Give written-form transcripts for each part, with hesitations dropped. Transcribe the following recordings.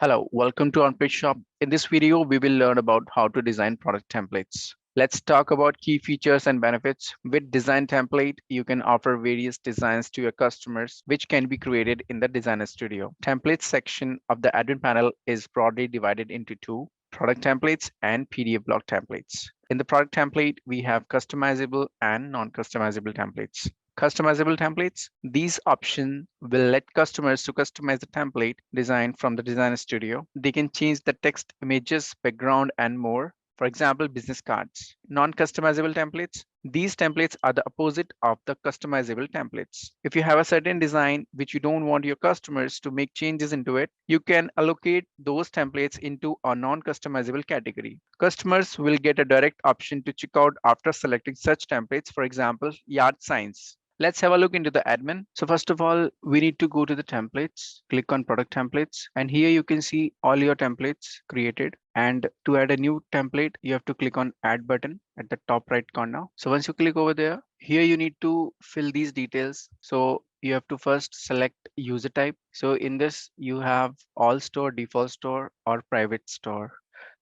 Hello, welcome to OnPrintShop. In this video, we will learn about how to design product templates. Let's talk about key features and benefits. With design template, you can offer various designs to your customers, which can be created in the Designer Studio. Templates section of the admin panel is broadly divided into two: product templates and PDF block templates. In the product template, we have customizable and non-customizable templates. Customizable templates. These options will let customers to customize the template design from the Designer Studio. They can change the text, images, background, and more. For example, business cards. Non-customizable templates. These templates are the opposite of the customizable templates. If you have a certain design which you don't want your customers to make changes into it, you can allocate those templates into a non-customizable category. Customers will get a direct option to check out after selecting such templates, for example, yard signs. Let's have a look into the admin. So first of all, we need to go to the templates, click on product templates, and here you can see all your templates created. And to add a new template, you have to click on add button at the top right corner. So once you click over there, here you need to fill these details. So you have to first select user type. So in this, you have all store, default store, or private store.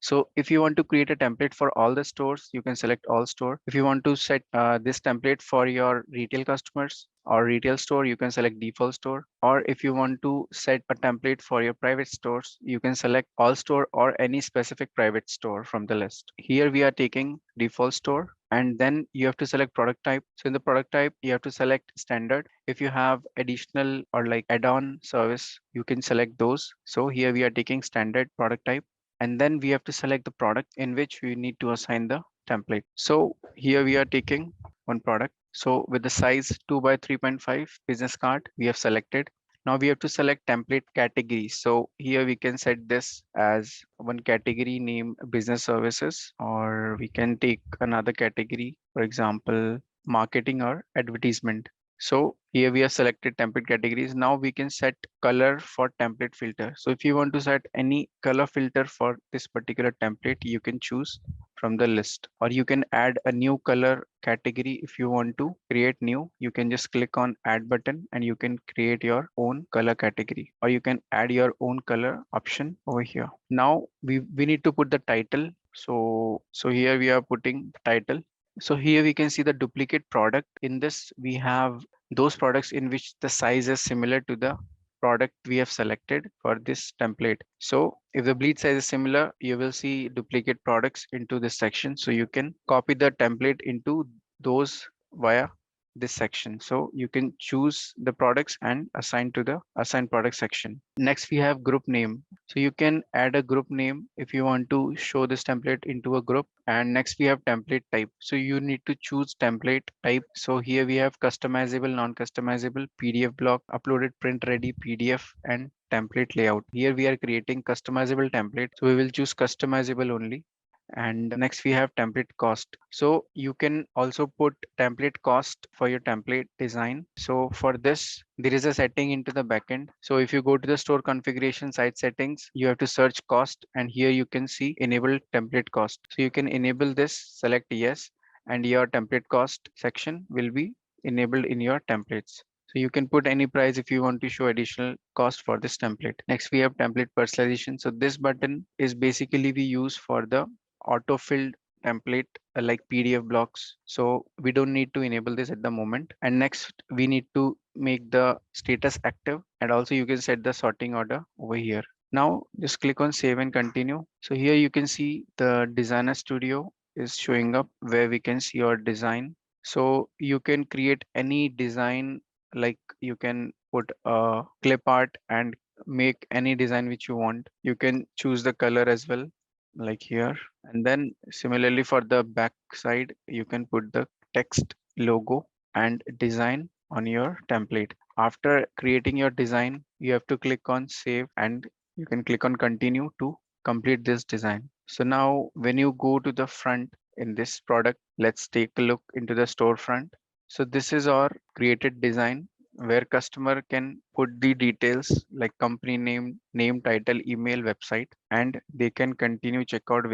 So if you want to create a template for all the stores, you can select all store. If you want to set this template for your retail customers or retail store, you can select default store. Or if you want to set a template for your private stores, you can select all store or any specific private store from the list. Here we are taking default store, and then you have to select product type. So in the product type, you have to select standard. If you have additional or like add-on service, you can select those. So here we are taking standard product type, and then we have to select the product in which we need to assign the template. So here we are taking one product. So with the size 2 by 3.5 business card, we have selected. Now we have to select template category. So here we can set this as one category name business services, or we can take another category, for example, marketing or advertisement. So here we have selected template categories. Now we can set color for template filter. So if you want to set any color filter for this particular template, you can choose from the list, or you can add a new color category. If you want to create new, you can just click on add button and you can create your own color category, or you can add your own color option over here. Now we need to put the title. So here we are putting the title. So here we can see the duplicate product. In this, we have those products in which the size is similar to the product we have selected for this template. So if the bleed size is similar, you will see duplicate products into this section. So you can copy the template into those via this section. So you can choose the products and assign to the assign product section. Next, we have group name. So you can add a group name if you want to show this template into a group. And next we have template type. So you need to choose template type. So here we have customizable, non-customizable, PDF block, uploaded print ready, PDF, and template layout. Here we are creating customizable template. So we will choose customizable only. And next we have template cost. So you can also put template cost for your template design. So for this, there is a setting into the backend. So if you go to the store configuration site settings, you have to search cost, and here you can see enable template cost. So you can enable this, select yes, and your template cost section will be enabled in your templates. So you can put any price if you want to show additional cost for this template. Next, we have template personalization. So this button is basically we use for the auto-filled template like PDF blocks. So we don't need to enable this at the moment. And next, we need to make the status active, and also you can set the sorting order over here. Now just click on save and continue. So here you can see the Designer Studio is showing up where we can see your design. So you can create any design, like you can put a clip art and make any design which you want. You can choose the color as well, like here. And then similarly for the back side, you can put the text, logo, and design on your template. After creating your design, you have to click on save, and you can click on continue to complete this design. So now when you go to the front in this product, let's take a look into the storefront. So this is our created design where customer can put the details like company name, title, email, website, and they can continue checkout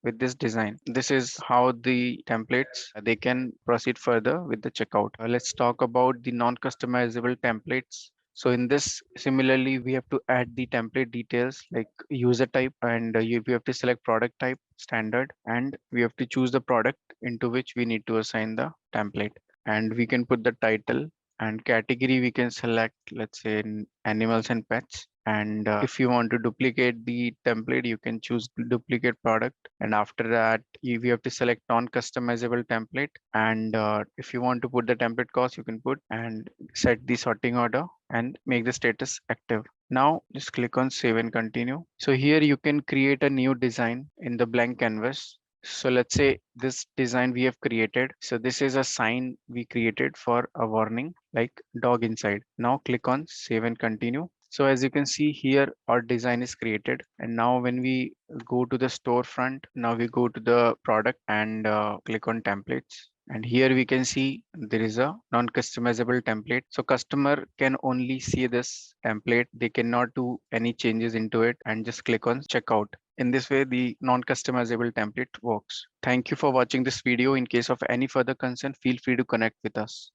with this design. This is how the templates they can proceed further with the checkout. Let's talk about the non-customizable templates. So in this, similarly, we have to add the template details like user type, and we have to select product type standard, and we have to choose the product into which we need to assign the template. And we can put the title and category. We can select, let's say, animals and pets. And if you want to duplicate the template, you can choose duplicate product. And after that, we have to select non-customizable template. And if you want to put the template cost, you can put and set the sorting order and make the status active. Now just click on save and continue. So here you can create a new design in the blank canvas. So let's say this design we have created. So this is a sign we created for a warning like dog inside. Now click on save and continue. So as you can see here, our design is created. And now when we go to the storefront, now we go to the product and click on templates. And here we can see there is a non-customizable template. So customer can only see this template. They cannot do any changes into it and just click on checkout. In this way, the non-customizable template works. Thank you for watching this video. In case of any further concern, feel free to connect with us.